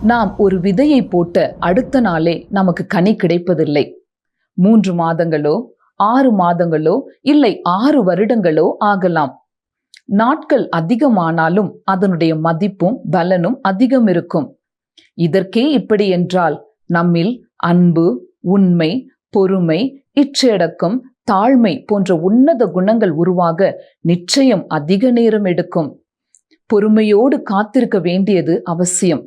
நாம் ஒரு விதையை போட்ட அடுத்த நாளே நமக்கு கனி கிடைப்பதில்லை. 3 மாதங்களோ 6 மாதங்களோ இல்லை 6 வருடங்களோ ஆகலாம். நாட்கள் அதிகமானாலும் அதனுடைய மதிப்பும் பலனும் அதிகம் இருக்கும். இதற்கே இப்படி என்றால் நம்மில் அன்பு, உண்மை, பொறுமை, இச்சையடக்கம், தாழ்மை போன்ற உன்னத குணங்கள் உருவாக நிச்சயம் அதிக நேரம் எடுக்கும். பொறுமையோடு காத்திருக்க வேண்டியது அவசியம்.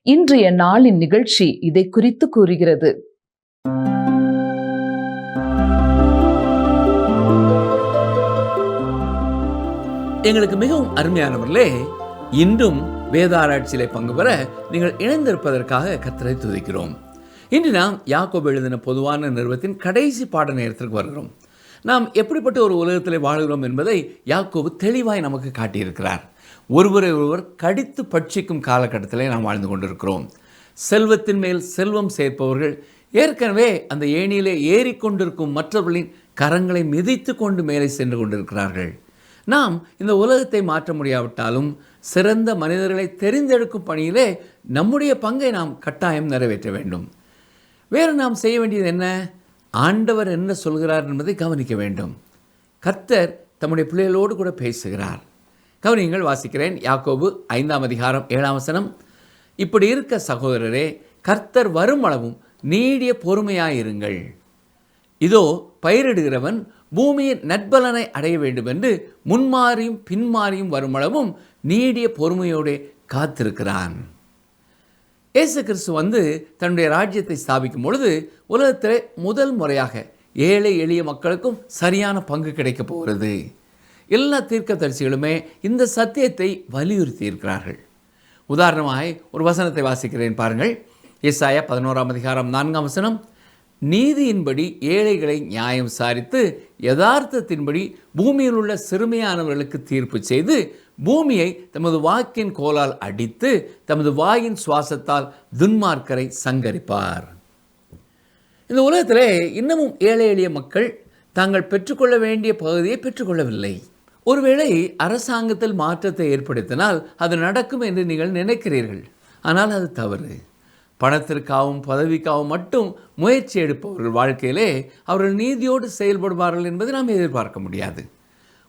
இன்றைய நாளின் நிகழ்ச்சி இதை குறித்து கூறுகிறது. எங்களுக்கு மிகவும் அருமையானவர்களே, இன்றும் வேத ஆராய்ச்சியிலே பங்கு பெற நீங்கள் இணைந்திருப்பதற்காக கர்த்தரை துதிக்கிறோம். இன்று நாம் யாக்கோபு எழுதின பொதுவான நிருபத்தின் கடைசி பாட நேரத்திற்கு வருகிறோம். நாம் எப்படிப்பட்ட ஒரு உலகத்தில் வாழ்கிறோம் என்பதை யாக்கோபு தெளிவாய் நமக்கு காட்டியிருக்கிறார். ஒருவரை ஒருவர் கடித்து பட்சிக்கும் காலகட்டத்திலே நாம் வாழ்ந்து கொண்டிருக்கிறோம். செல்வத்தின் மேல் செல்வம் சேர்ப்பவர்கள் ஏற்கனவே அந்த ஏணியிலே ஏறிக்கொண்டிருக்கும் மற்றவர்களின் கரங்களை மிதித்து கொண்டு மேலே சென்று கொண்டிருக்கிறார்கள். நாம் இந்த உலகத்தை மாற்ற முடியாவிட்டாலும் சிறந்த மனிதர்களை தெரிந்தெடுக்கும் பணியிலே நம்முடைய பங்கை நாம் கட்டாயம் நிறைவேற்ற வேண்டும். வேறு நாம் செய்ய வேண்டியது என்ன? ஆண்டவர் என்ன சொல்கிறார் என்பதை கவனிக்க வேண்டும். கர்த்தர் தம்முடைய பிள்ளைகளோடு கூட பேசுகிறார். கவனியங்கள், வாசிக்கிறேன். யாக்கோபு 5ஆம் அதிகாரம் 7ஆம் வசனம். இப்படி இருக்க சகோதரரே, கர்த்தர் வரும் அளவும் நீடிய பொறுமையாயிருங்கள். இதோ பயிரிடுகிறவன் பூமியின் நற்பலனை அடைய வேண்டும் என்று முன்மாறியும் பின்மாறியும் வருமளவும் நீடிய பொறுமையோடு காத்திருக்கிறான். இயேசு கிறிஸ்து வந்து தன்னுடைய ராஜ்யத்தை ஸ்தாபிக்கும் பொழுது உலகத்தில் முதல் முறையாக ஏழை எளிய மக்களுக்கும் சரியான பங்கு கிடைக்கப் போகிறது. எல்லா தீர்க்கதரிசிகளுமே இந்த சத்தியத்தை வலியுறுத்தி இருக்கிறார்கள். உதாரணமாய் ஒரு வசனத்தை வாசிக்கிறேன் பாருங்கள். ஏசாயா 11ஆம் அதிகாரம் 4ஆம் வசனம். நீதியின்படி ஏழைகளை நியாயம் விசாரித்து யதார்த்தத்தின்படி பூமியில் உள்ள சிறுமையானவர்களுக்கு தீர்ப்பு செய்து பூமியை தமது வாக்கின் கோலால் அடித்து தமது வாயின் சுவாசத்தால் துன்மார்க்கரை சங்கரிப்பார். இந்த உலகத்திலே இன்னமும் ஏழை எளிய மக்கள் தாங்கள் பெற்றுக்கொள்ள வேண்டிய பகுதியை பெற்றுக்கொள்ளவில்லை. ஒருவேளை அரசாங்கத்தில் மாற்றத்தை ஏற்படுத்தினால் அது நடக்கும் என்று நீங்கள் நினைக்கிறீர்கள். ஆனால் அது தவறு. பணத்திற்காகவும் பதவிக்காகவும் மட்டும் முயற்சி எடுப்பவர்கள் வாழ்க்கையிலே அவர்கள் நீதியோடு செயல்படுவார்கள் என்பதை நாம் எதிர்பார்க்க முடியாது.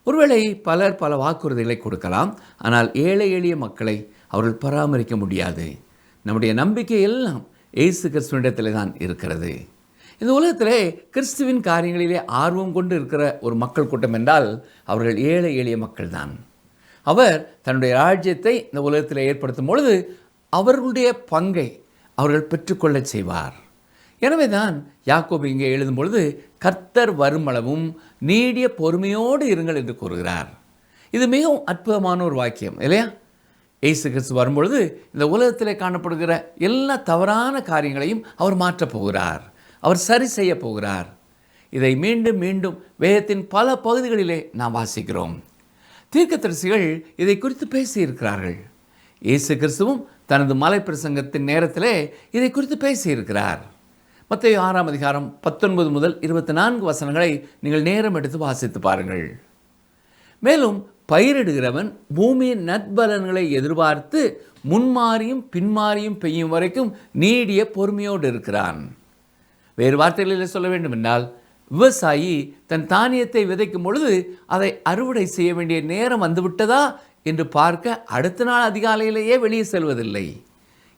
ஒருவேளை பலர் பல வாக்குறுதிகளை கொடுக்கலாம், ஆனால் ஏழை எளிய மக்களை அவர்கள் பராமரிக்க முடியாது. நம்முடைய நம்பிக்கை எல்லாம் இயேசு கிறிஸ்துவினிடத்திலே தான் இருக்கிறது. இந்த உலகத்திலே கிறிஸ்துவின் காரியங்களிலே ஆர்வம் கொண்டு இருக்கிற ஒரு மக்கள் கூட்டம் என்றால் அவர்கள் ஏழை எளிய மக்கள் தான். அவர் தன்னுடைய ராஜ்யத்தை இந்த உலகத்தில் ஏற்படுத்தும் பொழுது அவர்களுடைய பங்கை அவர்கள் பெற்றுக்கொள்ள செய்வார். எனவே தான் யாக்கோபு இங்கே எழுதும் பொழுது கர்த்தர் வருமளவும் நீடிய பொறுமையோடு இருங்கள் என்று கூறுகிறார். இது மிகவும் அற்புதமான ஒரு வாக்கியம் இல்லையா? இயேசு கிறிஸ்து வரும்பொழுது இந்த உலகத்திலே காணப்படுகிற எல்லா தவறான காரியங்களையும் அவர் மாற்றப் போகிறார். அவர் சரி செய்ய போகிறார். இதை மீண்டும் மீண்டும் வேதத்தின் பல பகுதிகளிலே நாம் வாசிக்கிறோம். தீர்க்கதரிசிகள் இதை குறித்து பேசியிருக்கிறார்கள். இயேசு கிறிஸ்துவும் தனது மலை பிரசங்கத்தின் நேரத்திலே இதை குறித்து பேசியிருக்கிறார். மத்தேயு 6ஆம் அதிகாரம் 19 முதல் 24 வசனங்களை நீங்கள் நேரம் எடுத்து வாசித்து பாருங்கள். மேலும் பயிரிடுகிறவன் பூமியின் நற்பலன்களை எதிர்பார்த்து முன்மாறியும் பின்மாறியும் பெய்யும் வரைக்கும் நீடிய பொறுமையோடு இருக்கிறான். வேறு வார்த்தைகளில் சொல்ல வேண்டும் என்றால், விவசாயி தன் தானியத்தை விதைக்கும் பொழுது அதை அறுவடை செய்ய வேண்டிய நேரம் வந்துவிட்டதா என்று பார்க்க அடுத்த நாள் அதிகாலையிலேயே வெளியே செல்வதில்லை.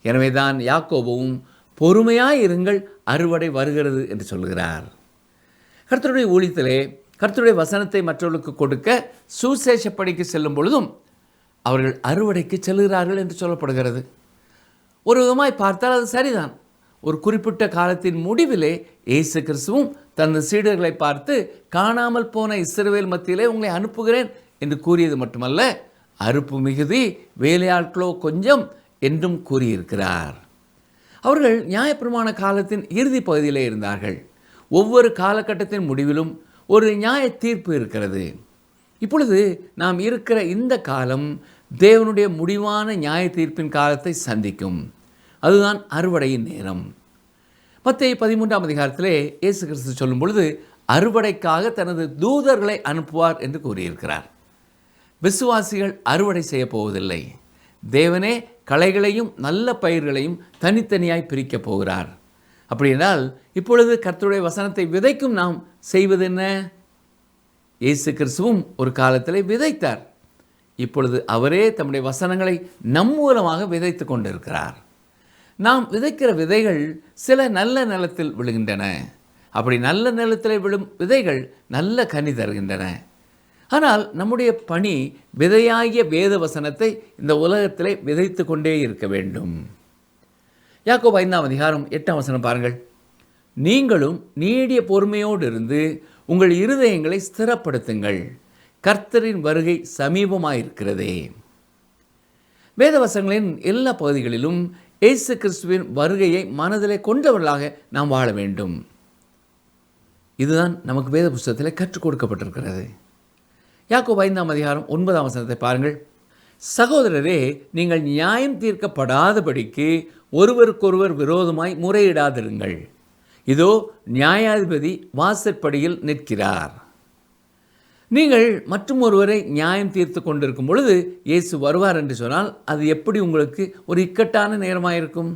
எனவே தான் யாக்கோபுவும் பொறுமையாயிருங்கள், அறுவடை வருகிறது என்று சொல்கிறார். கர்த்தருடைய ஊழியத்திலே கர்த்தருடைய வசனத்தை மற்றவர்களுக்கு கொடுக்க சுசேஷ பணிக்கு செல்லும் பொழுதும் அவர்கள் அறுவடைக்கு செல்கிறார்கள் என்று சொல்லப்படுகிறது. ஒரு விதமாய் பார்த்தால் அது சரிதான். ஒரு குறிப்பிட்ட காலத்தின் முடிவிலே இயேசு கிறிஸ்துவும் தனது சீடர்களை பார்த்து காணாமல் போன இஸ்ரவேல் மத்தியிலே உங்களை அனுப்புகிறேன் என்று கூறியது மட்டுமல்ல, அறுப்பு மிகுதி வேலையாட்களோ கொஞ்சம் என்றும் கூறியிருக்கிறார். அவர்கள் நியாயப்பிரமாண காலத்தின் இறுதி பகுதியிலே இருந்தார்கள். ஒவ்வொரு காலகட்டத்தின் முடிவிலும் ஒரு நியாய தீர்ப்பு இருக்கிறது. இப்பொழுது நாம் இருக்கிற இந்த காலம் தேவனுடைய முடிவான நியாய தீர்ப்பின் காலத்தை சந்திக்கும். அதுதான் அறுவடையின் நேரம். மத்தேயு 13ஆம் அதிகாரத்திலே இயேசு கிறிஸ்து சொல்லும் பொழுது அறுவடைக்காக தனது தூதர்களை அனுப்புவார் என்று கூறியிருக்கிறார். விசுவாசிகள் அறுவடை செய்ய போவதில்லை. தேவனே களைகளையும் நல்ல பயிர்களையும் தனித்தனியாய் பிரிக்கப் போகிறார். அப்படியென்றால் இப்பொழுது கர்த்தருடைய வசனத்தை விதைக்கும் நாம் செய்வது என்ன? இயேசு கிறிஸ்துவும் ஒரு காலத்தில் விதைத்தார். இப்பொழுது அவரே தம்முடைய வசனங்களை நம் மூலமாக விதைத்து கொண்டிருக்கிறார். நாம் விதைக்கிற விதைகள் சில நல்ல நிலத்தில் விழுகின்றன. அப்படி நல்ல நிலத்தில் விழும் விதைகள் நல்ல கனி தருகின்றன. ஆனால் நம்முடைய பணி விதையாகிய வேத வசனத்தை இந்த உலகத்திலே விதைத்து கொண்டே இருக்க வேண்டும். யாக்கோபு 5ஆம் அதிகாரம் 8ஆம் வசனம் பாருங்கள். நீங்களும் நீடிய பொறுமையோடு இருந்து உங்கள் இருதயங்களை ஸ்திரப்படுத்துங்கள், கர்த்தரின் வருகை சமீபமாயிருக்கிறதே. வேதவசனங்களின் எல்லா பகுதிகளிலும் இயேசு கிறிஸ்துவின் வருகையை மனதிலே கொண்டவர்களாக நாம் வாழ வேண்டும். இதுதான் நமக்கு வேத புஸ்தகத்தில் கற்றுக் கொடுக்கப்பட்டிருக்கிறது. யாக்கோபு 5ஆம் அதிகாரம் 9ஆம் வசனத்தை பாருங்கள். சகோதரரே, நீங்கள் நியாயம் தீர்க்கப்படாதபடிக்கு ஒருவருக்கொருவர் விரோதமாய் முறையிடாதிருங்கள். இதோ நியாயாதிபதி வாசற்படியில் நிற்கிறார். நீங்கள் மற்றும் ஒருவரை நியாயம் தீர்த்து கொண்டிருக்கும் பொழுது இயேசு வருவார் என்று சொன்னால் அது எப்படி உங்களுக்கு ஒரு இக்கட்டான நேரமாயிருக்கும்?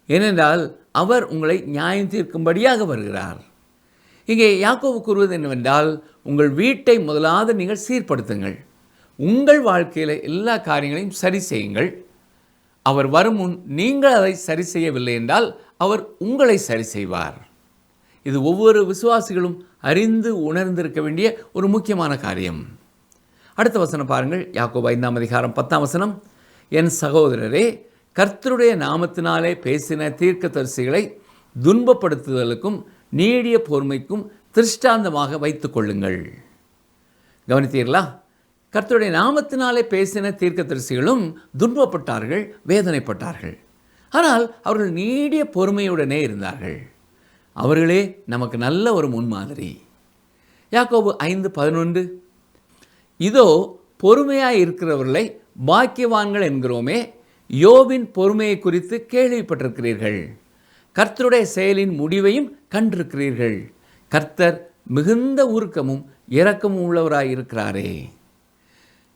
ஏனென்றால் அவர் உங்களை நியாயம் தீர்க்கும்படியாக வருகிறார். இங்கே யாக்கோபு கூறுவது என்னவென்றால், உங்கள் வீட்டை முதலாவது நீங்கள் சீர்படுத்துங்கள், உங்கள் வாழ்க்கையில் எல்லா காரியங்களையும் சரி செய்யுங்கள். அவர் வரும் முன் நீங்கள் அதை சரி செய்யவில்லை என்றால் அவர் உங்களை சரி செய்வார். இது ஒவ்வொரு விசுவாசிகளும் அறிந்து உணர்ந்திருக்க வேண்டிய ஒரு முக்கியமான காரியம். அடுத்த வசனம் பாருங்கள். யாக்கோபு 5ஆம் அதிகாரம் 10ஆம் வசனம். என் சகோதரரே, கர்த்தருடைய நாமத்தினாலே பேசின தீர்க்கதரிசிகளை துன்பப்படுத்துதலுக்கும் நீடிய பொறுமைக்கும் திருஷ்டாந்தமாக வைத்துக் கொள்ளுங்கள். கவனித்தீர்களா? கர்த்தருடைய நாமத்தினாலே பேசின தீர்க்கதரிசிகளும் துன்பப்பட்டார்கள், வேதனைப்பட்டார்கள். ஆனால் அவர்கள் நீடிய பொறுமையுடனே இருந்தார்கள். அவர்களே நமக்கு நல்ல ஒரு முன்மாதிரி. யாக்கோபு 5:11. இதோ பொறுமையாய் இருக்கிறவர்களை பாக்கியவான்கள் என்கிறோமே, யோபின் பொறுமையை குறித்து கேள்விப்பட்டிருக்கிறீர்கள், கர்த்தருடைய செயலின் முடிவையும் கண்டிருக்கிறீர்கள். கர்த்தர் மிகுந்த உருக்கமும் இரக்கமும் உள்ளவராய் இருக்கிறாரே.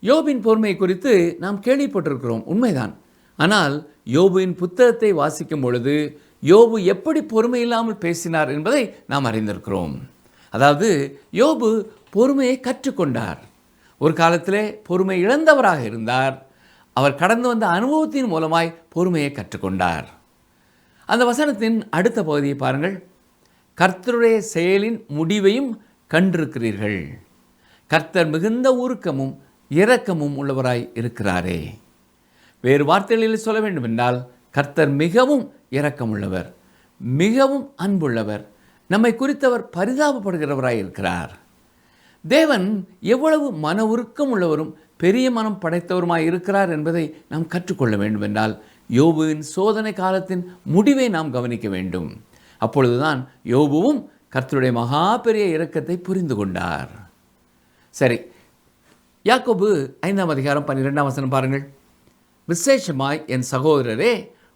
யோபின் பொறுமையை குறித்து நாம் கேள்விப்பட்டிருக்கிறோம், உண்மைதான். ஆனால் யோபுவின் புத்தகத்தை வாசிக்கும் பொழுது யோபு எப்படி பொறுமை இல்லாமல் பேசினார் என்பதை நாம் அறிந்திருக்கிறோம். அதாவது யோபு பொறுமையை கற்றுக்கொண்டார். ஒரு காலத்திலே பொறுமை இழந்தவராக இருந்தார். அவர் கடந்து வந்த அனுபவத்தின் மூலமாய் பொறுமையை கற்றுக்கொண்டார். அந்த வசனத்தின் அடுத்த பகுதியை பாருங்கள். கர்த்தருடைய செயலின் முடிவையும் கண்டிருக்கிறீர்கள். கர்த்தர் மிகுந்த உருக்கமும் இரக்கமும் உள்ளவராய் இருக்கிறாரே. வேறு வார்த்தைகளில் சொல்ல வேண்டும் என்றால், கர்த்தர் மிகவும் இரக்கமுள்ளவர், மிகவும் அன்புள்ளவர், நம்மை குறித்தவர் பரிதாபப்படுகிறவராய் இருக்கிறார். தேவன் எவ்வளவு மன உருக்கம் உள்ளவரும் பெரிய மனம் படைத்தவருமாய் இருக்கிறார் என்பதை நாம் கற்றுக்கொள்ள வேண்டும் என்றால், யோபுவின் சோதனை காலத்தின் முடிவை நாம் கவனிக்க வேண்டும். அப்பொழுதுதான் யோபுவும் கர்த்தருடைய மகா பெரிய இரக்கத்தை புரிந்து கொண்டார். சரி, யாக்கோபு 5ஆம் அதிகாரம் 12ஆம் வசனம் பாருங்கள். விசேஷமாய் என் சகோதரரே,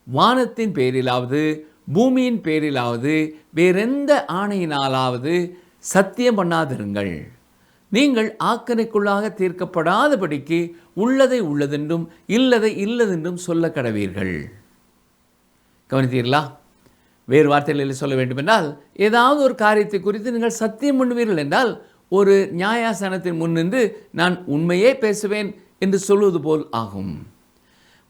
வானத்தின் பேரிலாவது பூமியின் பேரிலாவது வேறெந்த ஆணையினாலாவது சத்தியம் பண்ணாதிருங்கள். நீங்கள் ஆக்கனைக்குள்ளாக தீர்க்கப்படாதபடிக்கு உள்ளதை உள்ளதென்றும் இல்லதை இல்லதென்றும் சொல்ல கடவீர்கள். கவனித்தீர்களா? வேறு வார்த்தைகளில் சொல்ல வேண்டுமென்றால், ஏதாவது ஒரு காரியத்தை குறித்து நீங்கள் சத்தியம் பண்ணுவீர்கள் என்றால், ஒரு நியாயாசனத்தின் முன்னின்று நான் உண்மையே பேசுவேன் என்று சொல்வது போல் ஆகும்.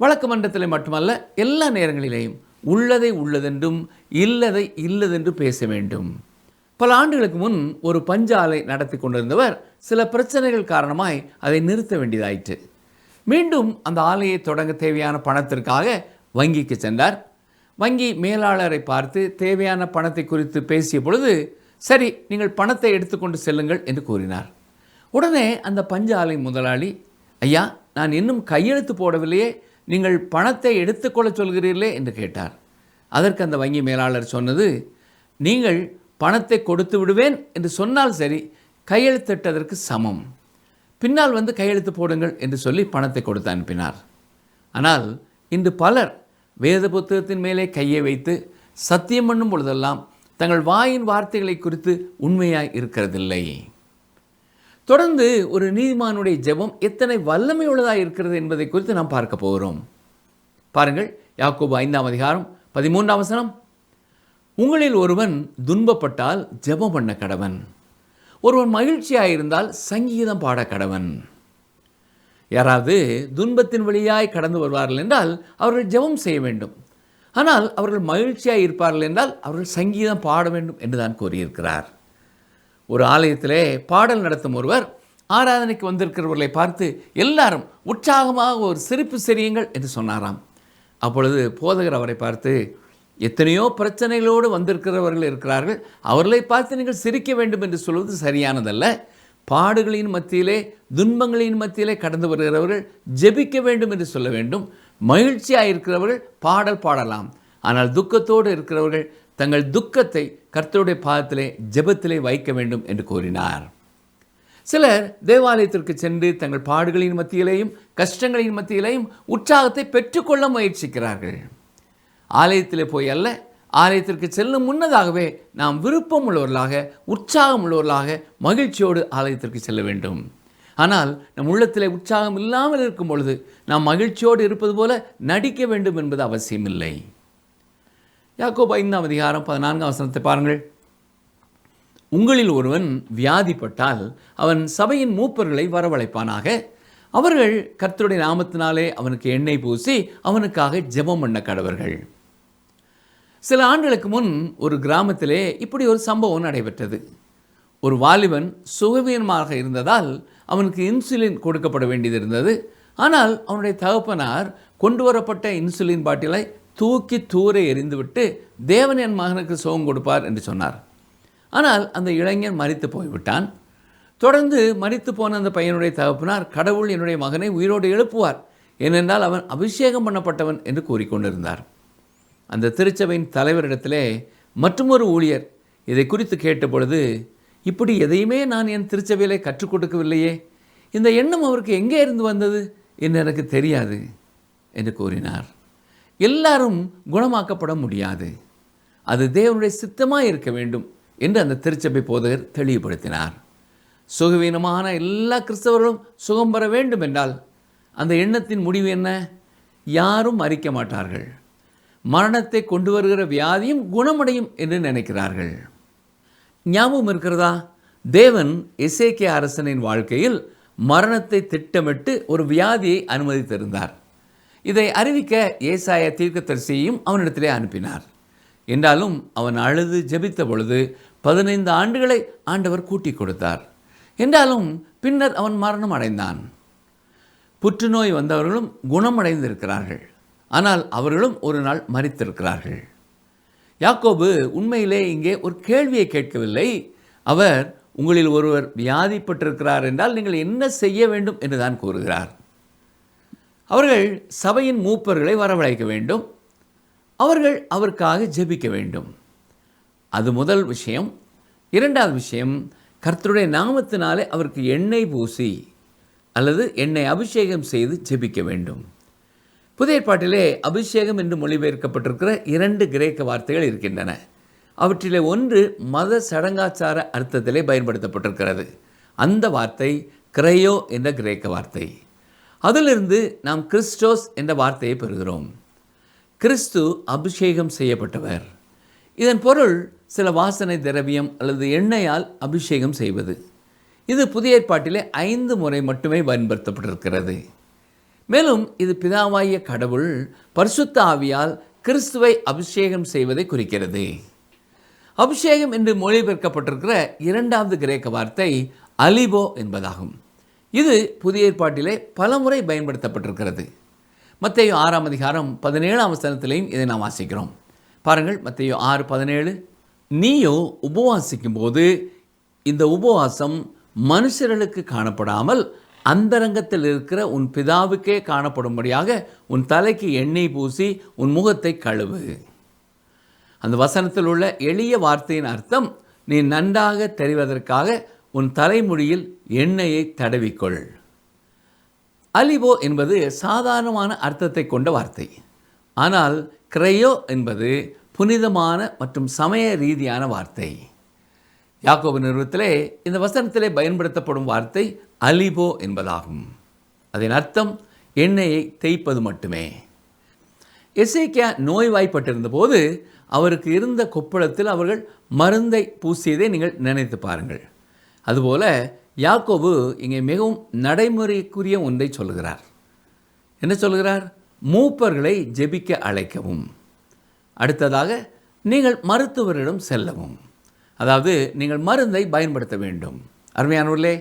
வழக்கு மன்றத்தில் மட்டுமல்ல, எல்லா நேரங்களிலேயும் உள்ளதை உள்ளதென்றும் இல்லதை இல்லதென்று பேச வேண்டும். பல ஆண்டுகளுக்கு முன் ஒரு பஞ்சாலை நடத்தி கொண்டிருந்தவர் சில பிரச்சனைகள் காரணமாய் அதை நிறுத்த வேண்டியதாயிற்று. மீண்டும் அந்த ஆலையை தொடங்க தேவையான பணத்திற்காக வங்கிக்கு சென்றார். வங்கி மேலாளரை பார்த்து தேவையான பணத்தை குறித்து பேசிய பொழுது, சரி, நீங்கள் பணத்தை எடுத்துக்கொண்டு செல்லுங்கள் என்று கூறினார். உடனே அந்த பஞ்சாலை முதலாளி, ஐயா, நான் இன்னும் கையெழுத்து போடவில்லையே, நீங்கள் பணத்தை எடுத்துக்கொள்ள சொல்கிறீர்களே என்று கேட்டார். அதற்கு அந்த வங்கி மேலாளர் சொன்னது, நீங்கள் பணத்தை கொடுத்து விடுவேன் என்று சொன்னால் சரி, கையெழுத்திட்டதற்கு சமம், பின்னால் வந்து கையெழுத்து போடுங்கள் என்று சொல்லி பணத்தை கொடுத்து அனுப்பினார். ஆனால் இன்று பலர் வேத புத்தகத்தின் மேலே கையை வைத்து சத்தியம் பண்ணும் பொழுதெல்லாம் தங்கள் வாயின் வார்த்தைகளை குறித்து உண்மையாய் இருக்கிறதில்லை. தொடர்ந்து ஒரு நீதிமானுடைய ஜெபம் எத்தனை வல்லமை உள்ளதாக இருக்கிறது என்பதை குறித்து நாம் பார்க்க போகிறோம். பாருங்கள், யாக்கோபு 5ஆம் அதிகாரம் 13ஆம் வசனம். உங்களில் ஒருவன் துன்பப்பட்டால் ஜெபம் பண்ண கடவன், ஒருவன் மகிழ்ச்சியாயிருந்தால் சங்கீதம் பாட கடவன். யாராவது துன்பத்தின் வழியாய் கடந்து வருவார்கள் என்றால் அவர்கள் ஜெபம் செய்ய வேண்டும். ஆனால் அவர்கள் மகிழ்ச்சியாக இருப்பார்கள் என்றால் அவர்கள் சங்கீதம் பாட வேண்டும் என்று தான் கூறியிருக்கிறார். ஒரு ஆலயத்திலே பாடல் நடத்தும் ஒருவர் ஆராதனைக்கு வந்திருக்கிறவர்களை பார்த்து எல்லாரும் உற்சாகமாக ஒரு சிரிப்பு சிரியுங்கள் என்று சொன்னாராம். அப்பொழுது போதகர் அவரை பார்த்து, எத்தனையோ பிரச்சனைகளோடு வந்திருக்கிறவர்கள் இருக்கிறார்கள், அவர்களை பார்த்து நீங்கள் சிரிக்க வேண்டும் என்று சொல்வது சரியானதல்ல. பாடுகளின் மத்தியிலே துன்பங்களின் மத்தியிலே கடந்து வருகிறவர்கள் ஜெபிக்க வேண்டும் என்று சொல்ல வேண்டும். மகிழ்ச்சியாக இருக்கிறவர்கள் பாடல் பாடலாம், ஆனால் துக்கத்தோடு இருக்கிறவர்கள் தங்கள் துக்கத்தை கர்த்தருடைய பாதத்திலே ஜெபத்திலே வைக்க வேண்டும் என்று கூறினார். சிலர் தேவாலயத்திற்கு சென்று தங்கள் பாடுகளின் மத்தியிலேயும் கஷ்டங்களின் மத்தியிலேயும் உற்சாகத்தை பெற்றுக்கொள்ள முயற்சிக்கிறார்கள். ஆலயத்திலே போய் அல்ல, ஆலயத்திற்கு செல்லும் முன்னதாகவே நாம் விருப்பம் உள்ளவர்களாக, உற்சாகம் உள்ளவர்களாக, மகிழ்ச்சியோடு ஆலயத்திற்கு செல்ல வேண்டும். ஆனால் நம் உள்ளத்திலே உற்சாகம் இல்லாமல் இருக்கும் பொழுது நாம் மகிழ்ச்சியோடு இருப்பது போல நடிக்க வேண்டும் என்பது அவசியமில்லை. யாக்கோபு 5ஆம் அதிகாரம் 14ஆம் வசனத்தை பாருங்கள். உங்களில் ஒருவன் வியாதிப்பட்டால் அவன் சபையின் மூப்பர்களை வரவழைப்பானாக, அவர்கள் கர்த்தருடைய நாமத்தினாலே அவனுக்கு எண்ணெய் பூசி அவனுக்காக ஜெபம் பண்ண கடவர்கள். சில ஆண்டுகளுக்கு முன் ஒரு கிராமத்திலே இப்படி ஒரு சம்பவம் நடைபெற்றது. ஒரு வாலிபன் சுகவீனமாக இருந்ததால் அவனுக்கு இன்சுலின் கொடுக்கப்பட வேண்டியது இருந்தது. ஆனால் அவனுடைய தகப்பனார் கொண்டு வரப்பட்ட இன்சுலின் பாட்டிலை தூக்கி தூர எறிந்துவிட்டு தேவன் என் மகனுக்கு சுகம் கொடுப்பார் என்று சொன்னார். ஆனால் அந்த இளைஞன் மரித்து போய்விட்டான். தொடர்ந்து மரித்து போன அந்த பையனுடைய தகப்பனார், கடவுள் என்னுடைய மகனை உயிரோடு எழுப்புவார், ஏனென்றால் அவன் அபிஷேகம் பண்ணப்பட்டவன் என்று கூறிக்கொண்டிருந்தார். அந்த திருச்சபையின் தலைவரிடத்திலே மற்றொரு ஊழியர் இதை குறித்து கேட்டபொழுது, இப்படி எதையுமே நான் என் திருச்சபையிலே கற்றுக் கொடுக்கவில்லையே, இந்த எண்ணம் அவருக்கு எங்கே இருந்து வந்தது என்று எனக்கு தெரியாது என்று கூறினார். எல்லாரும் குணமாக்கப்பட முடியாது, அது தேவனுடைய சித்தமாக இருக்க வேண்டும் என்று அந்த திருச்சபை போதகர் தெளிவுபடுத்தினார். சுகவீனமான எல்லா கிறிஸ்தவர்களும் சுகம் பெற வேண்டும் என்றால் அந்த எண்ணத்தின் முடிவு என்ன? யாரும் மறிக்க மாட்டார்கள், மரணத்தை கொண்டு வருகிற வியாதியும் குணமடையும் என்று நினைக்கிறார்கள். ஞாபகம் இருக்கிறதா? தேவன் எசேக்கியா அரசனின் வாழ்க்கையில் மரணத்தை திட்டமிட்டு ஒரு வியாதியை அனுமதித்திருந்தார். இதை அறிவிக்க ஏசாயா தீர்க்கதரிசியையும் அவனிடத்திலே அனுப்பினார். என்றாலும் அவன் அழுது ஜெபித்த பொழுது 15 ஆண்டுகளை ஆண்டவர் கூட்டி கொடுத்தார். என்றாலும் பின்னர் அவன் மரணம் அடைந்தான். புற்றுநோய் வந்தவர்களும் குணமடைந்திருக்கிறார்கள், ஆனால் அவர்களும் ஒரு நாள் மரித்திருக்கிறார்கள். யாக்கோபு உண்மையிலே இங்கே ஒரு கேள்வியை கேட்கவில்லை. அவர், உங்களில் ஒருவர் வியாதிப்பட்டிருக்கிறார் என்றால் நீங்கள் என்ன செய்ய வேண்டும் என்று தான் கூறுகிறார். அவர்கள் சபையின் மூப்பர்களை வரவழைக்க வேண்டும், அவர்கள் அவருக்காக ஜெபிக்க வேண்டும். அது முதல் விஷயம். இரண்டாவது விஷயம், கர்த்தருடைய நாமத்தினாலே அவருக்கு எண்ணெய் பூசி அல்லது எண்ணெய் அபிஷேகம் செய்து ஜெபிக்க வேண்டும். புதிய ஏற்பாட்டிலே அபிஷேகம் என்று மொழிபெயர்க்கப்பட்டிருக்கிற 2 கிரேக்க வார்த்தைகள் இருக்கின்றன. அவற்றிலே ஒன்று மத சடங்காச்சார அர்த்தத்திலே பயன்படுத்தப்பட்டிருக்கிறது. அந்த வார்த்தை கிரையோ என்ற கிரேக்க வார்த்தை. அதிலிருந்து நாம் கிறிஸ்டோஸ் என்ற வார்த்தையை பெறுகிறோம். கிறிஸ்து அபிஷேகம் செய்யப்பட்டவர். இதன் பொருள் சில வாசனை திரவியம் அல்லது எண்ணெயால் அபிஷேகம் செய்வது. இது புதிய ஏற்பாட்டிலே 5 முறை மட்டுமே பயன்படுத்தப்பட்டிருக்கிறது. மேலும் இது பிதாவாகிய கடவுள் பரிசுத்த ஆவியால் கிறிஸ்துவை அபிஷேகம் செய்வதை குறிக்கிறது. அபிஷேகம் என்று மொழிபெயர்க்கப்பட்டிருக்கிற 2வது கிரேக்க வார்த்தை அலிபோ என்பதாகும். இது புதிய ஏற்பாட்டிலே பலமுறை பயன்படுத்தப்பட்டிருக்கிறது. மத்தேயு 6ஆம் அதிகாரம் 17ஆம் வசனத்திலேயும் இதை நாம் வாசிக்கிறோம். பாருங்கள், மத்தேயு 6:17. நீயோ உபவாசிக்கும் போது இந்த உபவாசம் மனுஷர்களுக்கு காணப்படாமல் அந்தரங்கத்தில் இருக்கிற உன் பிதாவுக்கே காணப்படும்படியாக உன் தலைக்கு எண்ணெய் பூசி உன் முகத்தை கழுவு. அந்த வசனத்தில் உள்ள எளிய வார்த்தையின் அர்த்தம், நீ நன்றாக தெரிவதற்காக உன் தலைமுடியில் எண்ணெயை தடவிக்கொள். அலிபோ என்பது சாதாரணமான அர்த்தத்தை கொண்ட வார்த்தை. ஆனால் கிரையோ என்பது புனிதமான மற்றும் சமய ரீதியான வார்த்தை. யாக்கோபு நிறுவத்திலே இந்த வசனத்திலே பயன்படுத்தப்படும் வார்த்தை அலிபோ என்பதாகும். அதன் அர்த்தம் எண்ணெயை தேய்ப்பது மட்டுமே. எசேக்கியா நோய்வாய்ப்பட்டிருந்த போது அவருக்கு இருந்த கொப்பளத்தில் அவர்கள் மருந்தை பூசியதை நீங்கள் நினைத்து பாருங்கள். அதுபோல யாக்கோபு இங்கே மிகவும் நடைமுறைக்குரிய ஒன்றை சொல்கிறார். என்ன சொல்கிறார்? மூப்பர்களை ஜெபிக்க அழைக்கவும், அடுத்ததாக நீங்கள் மருத்துவரிடம் செல்லவும். அதாவது நீங்கள் மருந்தை பயன்படுத்த வேண்டும். அருமையானவர்களே,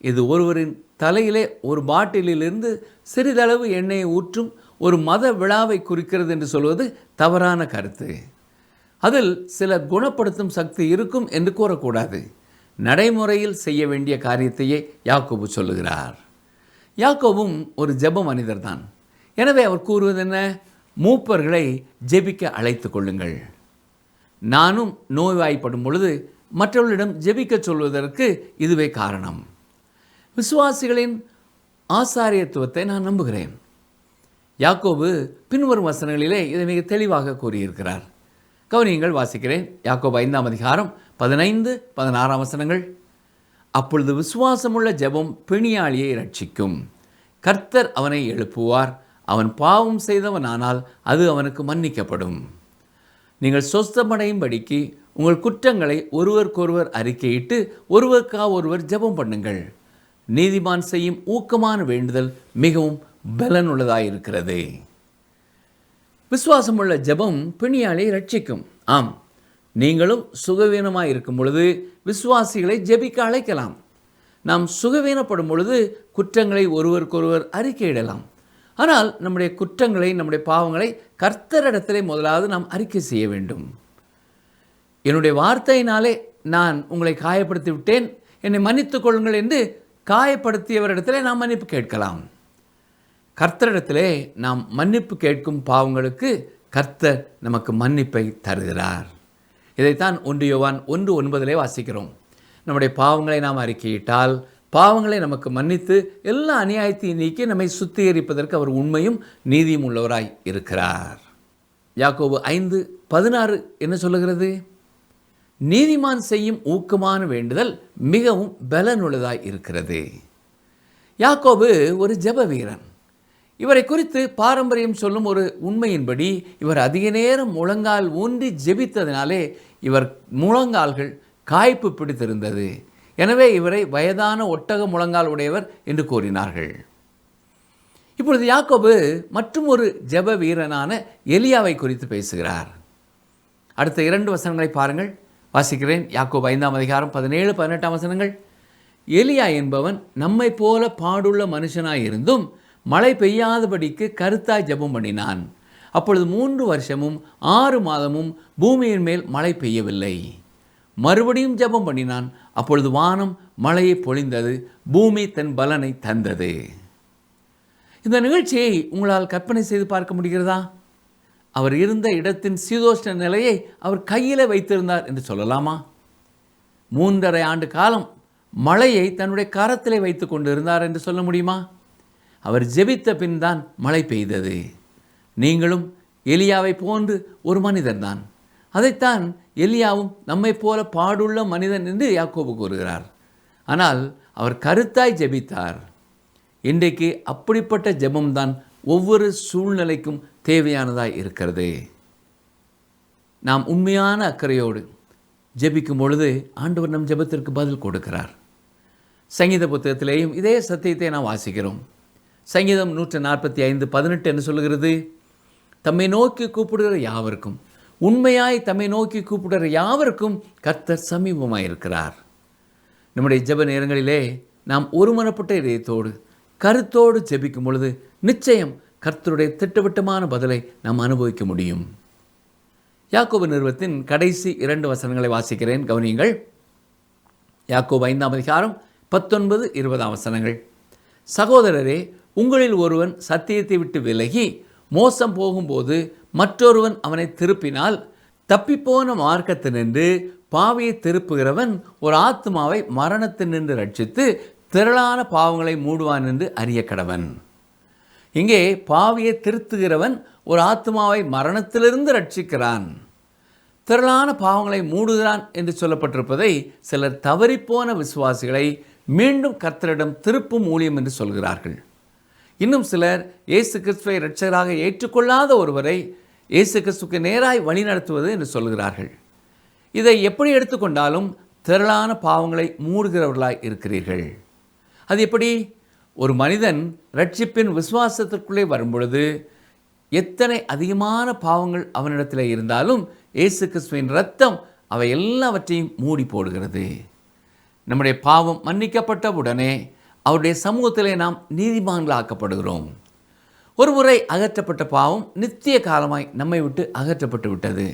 இது ஒருவரின் தலையிலே ஒரு பாட்டிலிலிருந்து சிறிதளவு எண்ணெயை ஊற்றும் ஒரு மத விழாவை குறிக்கிறது என்று சொல்வது தவறான கருத்து. அதில் சில குணப்படுத்தும் சக்தி இருக்கும் என்று கூறக்கூடாது. நடைமுறையில் செய்ய வேண்டிய காரியத்தையே யாக்கோபு சொல்லுகிறார். யாக்கோபும் ஒரு ஜெப மனிதர் தான். எனவே அவர் கூறுவது என்ன? மூப்பர்களை ஜெபிக்க அழைத்து கொள்ளுங்கள். நானும் நோய்வாய்ப்படும் பொழுது மற்றவர்களிடம் ஜெபிக்க சொல்வதற்கு இதுவே காரணம். விசுவாசிகளின் ஆசாரியத்துவத்தை நான் நம்புகிறேன். யாக்கோபு பின்வரும் வசனங்களிலே இதை மிக தெளிவாக கூறியிருக்கிறார். கவனியங்கள், வாசிக்கிறேன். யாக்கோபு 5ஆம் அதிகாரம் 15-16 வசனங்கள். அப்பொழுது விசுவாசமுள்ள ஜெபம் பிணியாளியை ரட்சிக்கும். கர்த்தர் அவனை எழுப்புவார். அவன் பாவம் செய்தவனானால் அது அவனுக்கு மன்னிக்கப்படும். நீங்கள் சொஸ்தமடையும்படிக்கு உங்கள் குற்றங்களை ஒருவருக்கொருவர் அறிக்கையிட்டு ஒருவர் ஜெபம் பண்ணுங்கள். நீதிமான் செய்யும் ஊக்கமான வேண்டுதல் மிகவும் பலனுள்ளதாயிருக்கிறது. விசுவாசமுள்ள ஜெபம் பிணியாளியை ரட்சிக்கும். ஆம், நீங்களும் சுகவீனமாக இருக்கும் பொழுது விசுவாசிகளை ஜெபிக்க அழைக்கலாம். நாம் சுகவீனப்படும் பொழுது குற்றங்களை ஒருவருக்கொருவர் அறிக்கையிடலாம். ஆனால் நம்முடைய குற்றங்களை, நம்முடைய பாவங்களை கர்த்தரிடத்திலே முதலாவது நாம் அறிக்கை செய்ய வேண்டும். என்னுடைய வார்த்தையினாலே நான் உங்களை காயப்படுத்தி விட்டேன், என்னை மன்னித்துக் கொள்ளுங்கள் என்று காயப்படுத்தியவரிடத்திலே நாம் மன்னிப்பு கேட்கலாம். கர்த்தரிடத்திலே நாம் மன்னிப்பு கேட்கும் பாவங்களுக்கு கர்த்தர் நமக்கு மன்னிப்பை தருகிறார். இதைத்தான் 1 யோவான் 1:9 வாசிக்கிறோம். நம்முடைய பாவங்களை நாம் அறிக்கையிட்டால் பாவங்களை நமக்கு மன்னித்து எல்லா அநியாயத்தையும் நீக்கி நம்மை சுத்திகரிப்பதற்கு அவர் உண்மையும் நீதியும் உள்ளவராய் இருக்கிறார். யாக்கோபு 5:16 என்ன சொல்லுகிறது? நீதிமான் செய்யும் ஊக்கமான வேண்டுதல் மிகவும் பலனுள்ளதாய் இருக்கிறது. யாக்கோபு ஒரு ஜெப வீரன். இவரை குறித்து பாரம்பரியம் சொல்லும் ஒரு உண்மையின்படி இவர் அதிக நேரம் முழங்கால் ஊன்றி ஜெபித்ததினாலே இவர் முழங்கால்கள் காய்ப்பு பிடித்திருந்தது. எனவே இவரை வயதான ஒட்டக முழங்கால் உடையவர் என்று கூறினார்கள். இப்பொழுது யாக்கோபு மற்றும் ஒரு ஜெப வீரனான எலியாவை குறித்து பேசுகிறார். அடுத்த 2 வசனங்களை பாருங்கள். வாசிக்கிறேன். யாக்கோபு 5ஆம் அதிகாரம் 17-18 வசனங்கள். எலியா என்பவன் நம்மை போல பாடுள்ள மனுஷனாயிருந்தும் மழை பெய்யாதபடிக்கு கருத்தாய் ஜெபம் பண்ணினான். அப்பொழுது 3 வருஷமும் 6 மாதமும் பூமியின் மேல் மழை பெய்யவில்லை. மறுபடியும் ஜெபம் பண்ணினான். அப்பொழுது வானம் மழையை பொழிந்தது, பூமி தன் பலனை தந்தது. இந்த நிகழ்ச்சியை உங்களால் கற்பனை செய்து பார்க்க முடிகிறதா? அவர் இருந்த இடத்தின் சீதோஷ்ண நிலையை அவர் கையில் வைத்திருந்தார் என்று சொல்லலாமா? 3½ ஆண்டு காலம் மழையை தன்னுடைய கரத்திலே வைத்து கொண்டு இருந்தார் என்று சொல்ல முடியுமா? அவர் ஜெபித்த பின் தான் மழை பெய்தது. நீங்களும் எலியாவை போன்று ஒரு மனிதன்தான். அதைத்தான் எலியாவும் நம்மை போல பாடுள்ள மனிதன் என்று யாக்கோபு கூறுகிறார். ஆனால் அவர் கருத்தாய் ஜெபித்தார். இன்றைக்கு அப்படிப்பட்ட ஜெபம்தான் ஒவ்வொரு சூழ்நிலைக்கும் தேவையானதாய் இருக்கிறது. நாம் உண்மையான அக்கறையோடு ஜெபிக்கும் பொழுது ஆண்டவர் நம் ஜெபத்திற்கு பதில் கொடுக்கிறார். சங்கீத புத்தகத்திலேயும் இதே சத்தியத்தை நாம் வாசிக்கிறோம். சங்கீதம் 145:18 என்ன சொல்லுகிறது? தம்மை நோக்கி கூப்பிடுகிற யாவருக்கும், உண்மையாய் தம்மை நோக்கி கூப்பிடுகிற யாவருக்கும் கர்த்தர் சமீபமாயிருக்கிறார். நம்முடைய ஜெப நேரங்களிலே நாம் ஒருமனப்பட்ட இதயத்தோடு கருத்தோடு ஜெபிக்கும் பொழுது நிச்சயம் கர்த்தருடைய திட்டவட்டமான பதிலை நாம் அனுபவிக்க முடியும். யாக்கோபு நிறுவத்தின் கடைசி 2 வசனங்களை வாசிக்கிறேன், கவனியுங்கள். யாக்கோபு 5ஆம் அதிகாரம் 19-20 வசனங்கள். சகோதரரே, உங்களில் ஒருவன் சத்தியத்தை விட்டு விலகி மோசம் போகும்போது மற்றொருவன் அவனை திருப்பினால், தப்பிப்போன மார்க்கத்தினின்று பாவியை திருப்புகிறவன் ஒரு ஆத்மாவை மரணத்தினின்று ரட்சித்து திரளான பாவங்களை மூடுவான் என்று அறிய கடவன். இங்கே பாவியை திருத்துகிறவன் ஒரு ஆத்மாவை மரணத்திலிருந்து ரட்சிக்கிறான். திரளான பாவங்களை மூடுகிறான் என்று சொல்லப்பட்டிருப்பதை சிலர் தவறிப்போன விசுவாசிகளை மீண்டும் கர்த்தரிடம் திருப்பும் ஊழியம் என்று சொல்கிறார்கள். இன்னும் சிலர் இயேசு கிறிஸ்துவை இரட்சகராக ஏற்றுக்கொள்ளாத ஒருவரை இயேசு கிறிஸ்துக்கு நேராய் வழிநடத்துவது என்று சொல்கிறார்கள். இதை எப்படி எடுத்துக்கொண்டாலும் திரளான பாவங்களை மூடுகிறவர்களாய் இருக்கிறீர்கள். அது எப்படி? ஒரு மனிதன் ரட்சிப்பின் விசுவாசத்திற்குள்ளே வரும்பொழுது எத்தனை அதிகமான பாவங்கள் அவனிடத்தில் இருந்தாலும் இயேசு கிறிஸ்துவின் இரத்தம் அவை எல்லாவற்றையும் மூடி போடுகிறது. நம்முடைய பாவம் மன்னிக்கப்பட்ட உடனே அவருடைய சமூகத்திலே நாம் நீதிமான்களாக்கப்படுகிறோம். ஒரு முறை அகற்றப்பட்ட பாவம் நித்திய காலமாய் நம்மை விட்டு அகற்றப்பட்டு விட்டது.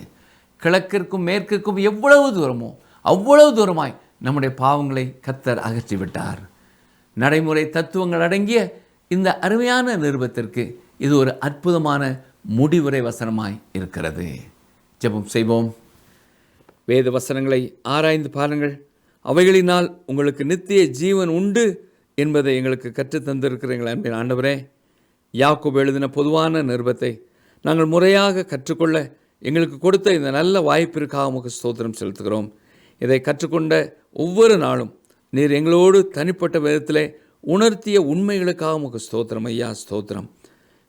கிழக்கிற்கும் மேற்கிற்கும் எவ்வளவு தூரமோ அவ்வளவு தூரமாய் நம்முடைய பாவங்களை கர்த்தர் அகற்றிவிட்டார். நடைமுறை தத்துவங்கள் அடங்கிய இந்த அருமையான நிருபத்திற்கு இது ஒரு அற்புதமான முடிவுரை வசனமாய் இருக்கிறது. ஜெபம் செய்வோம். வேத வசனங்களை ஆராய்ந்து பாருங்கள். அவைகளினால் உங்களுக்கு நித்திய ஜீவன் உண்டு என்பதை எங்களுக்கு கற்றுத்தந்திருக்கிறீர்கள் அன்பின் ஆண்டவரே. யாக்கோபு எழுதின பொதுவான நிருபத்தை நாங்கள் முறையாக கற்றுக்கொள்ள எங்களுக்கு கொடுத்த இந்த நல்ல வாய்ப்பிற்காக உமக்கு ஸ்தோத்திரம் செலுத்துகிறோம். இதை கற்றுக்கொண்ட ஒவ்வொரு நாளும் நீர் எங்களோடு தனிப்பட்ட விதத்திலே உணர்த்திய உண்மைகளுக்காக உமக்கு ஸ்தோத்திரம் ஐயா, ஸ்தோத்திரம்.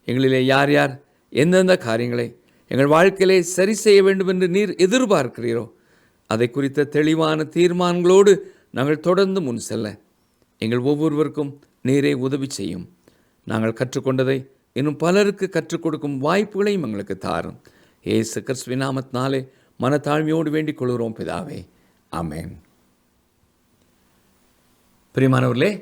எங்களிலே யார் யார் எந்தெந்த காரியங்களை எங்கள் வாழ்க்கையிலே சரி செய்ய வேண்டும் என்று நீர் எதிர்பார்க்கிறீரோ அதை குறித்த தெளிவான தீர்மானங்களோடு நாங்கள் தொடர்ந்து முன் செல்ல எங்கள் ஒவ்வொருவருக்கும் நீரே உதவி செய்யும். நாங்கள் கற்றுக்கொண்டதை இன்னும் பலருக்கு கற்றுக் கொடுக்கும் வாய்ப்புகளையும் எங்களுக்கு தாரும். இயேசு கிறிஸ்துவின் நாமத்தினாலே மனத்தாழ்மையோடு வேண்டிக் கொள்கிறோம் பிதாவே, ஆமென். பிரியமானவர்களே,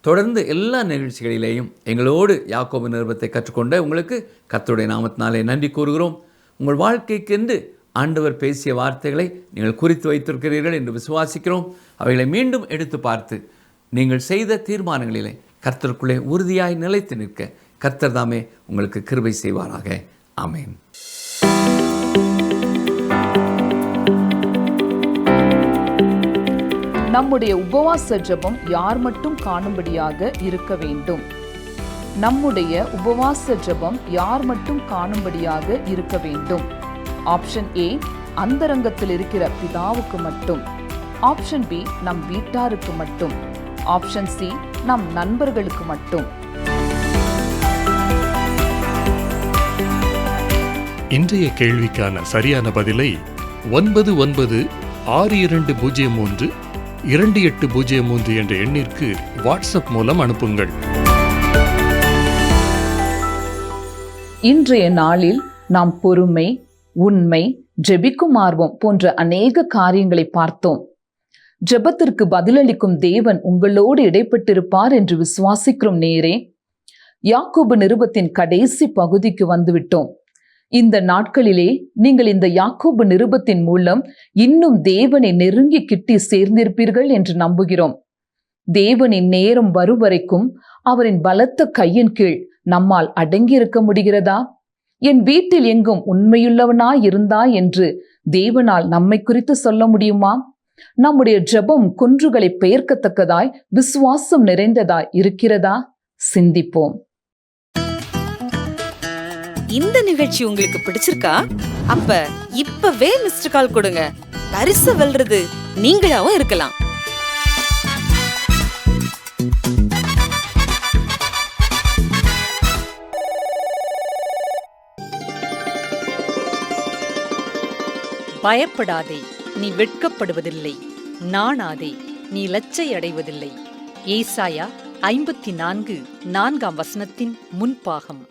தொடர்ந்து எல்லா நிகழ்ச்சிகளிலேயும் எங்களோடு யாக்கோபு நிருபத்தை கற்றுக்கொண்ட உங்களுக்கு கர்த்தருடைய நாமத்தினாலே நன்றி கூறுகிறோம். உங்கள் வாழ்க்கைக்கென்று ஆண்டவர் பேசிய வார்த்தைகளை நீங்கள் குறித்து வைத்திருக்கிறீர்கள் என்று விசுவாசிக்கிறோம். அவைகளை மீண்டும் எடுத்து பார்த்து நீங்கள் செய்த தீர்மானங்களிலே கர்த்தருக்குள்ளே உறுதியாய் நிலைத்து நிற்க கர்த்தர் தாமே உங்களுக்கு கிருபை செய்வாராக. ஆமென். நம்முடைய உபவாச ஜெபம் யார் மட்டும் காணும்படியாக இருக்க வேண்டும்? நம்முடைய உபவாச ஜெபம் யார் மட்டும் காணும்படியாக இருக்க வேண்டும்? ஆப்ஷன் ஏ, அந்தரங்கத்தில் இருக்கிற பிதாவுக்கு மட்டும். ஆப்ஷன் பி, நம் வீட்டாருக்கு மட்டும். ஆப்ஷன் சி, நம் நண்பர்களுக்கு மட்டும். இன்றைய கேள்விக்கான சரியான பதிலை 9962032803 என்ற எண்ணிற்கு வாட்ஸ்அப் மூலம் அனுப்புங்கள். இன்றைய நாளில் நாம் பொறுமை, உண்மை, ஜெபிக்கும் ஆர்வம் போன்ற அநேக காரியங்களை பார்த்தோம். ஜெபத்திற்கு பதிலளிக்கும் தேவன் உங்களோடு இடைப்பட்டிருப்பார் என்று விசுவாசிக்கிறோம். நேரே யாக்கோபு நிருபத்தின் கடைசி பகுதிக்கு வந்துவிட்டோம். இந்த நாட்களிலே நீங்கள் இந்த யாக்கோபு நிருபத்தின் மூலம் இன்னும் தேவனை நெருங்கி கிட்டி சேர்ந்திருப்பீர்கள் என்று நம்புகிறோம். தேவனின் நேரம் வரும் வரைக்கும் அவரின் பலத்த கையின் கீழ் நம்மால் அடங்கி இருக்க முடிகிறதா? என் வீட்டில் எங்கும் உண்மையுள்ளவனாய் இருந்தாய் என்று தேவனால் நம்மை குறித்து சொல்ல முடியுமா? நம்முடைய ஜெபம் குன்றுகளை பெயர்க்கத்தக்கதாய் விசுவாசம் நிறைந்ததாய் இருக்கிறதா? சிந்திப்போம். இந்த நிகழ்ச்சி உங்களுக்கு பிடிச்சிருக்கா? அப்ப இப்பவே மிஸ்டர் கால் கொடுங்க. பரிசு வெல்றது நீங்களாவும் இருக்கலாம். பயப்படாதே, நீ வெட்கப்படுவதில்லை. நாணாதே, நீ லச்சை அடைவதில்லை. ஏசாயா 54:4 முன்பாகம்.